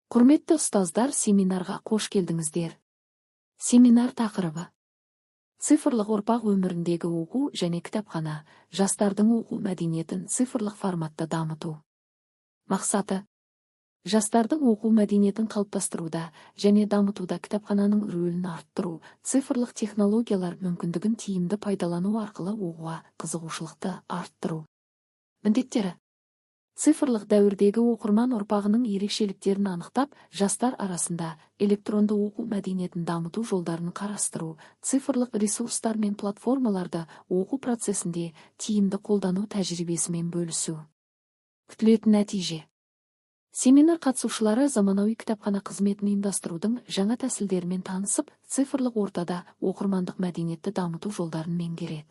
Құрметті ұстаздар, семинарға қош келдіңіздер. Семинар тақырыбы: цифрлық ұрпақ өміріндегі оқу және кітапхана, жастардың оқу мәдениетін цифрлық форматта дамыту. Мақсаты: жастардың оқу мәдениетін қалыптастыруда және дамытуда кітапхананың рөлін арттыру, цифрлық технологиялар мүмкіндігін тиімді пайдалану арқылы оқуға қызығушылықты арттыру. Міндеттері: цифрлық дәуірдегі оқырман ұрпағының ерекшеліктерін анықтап, жастар арасында электронды оқу мәдениетін дамыту жолдарын қарастыру, цифрлық ресурстар мен платформаларды оқу процесінде тиімді қолдану тәжірибесімен бөлісу. Күтілетін нәтиже: семинар қатысушылары заманауи кітапхана қызметін ұйымдастырудың жаңа тәсілдерімен танысып, цифрлық ортада оқырмандық мәдениетті дамыту жолдарын меңгереді.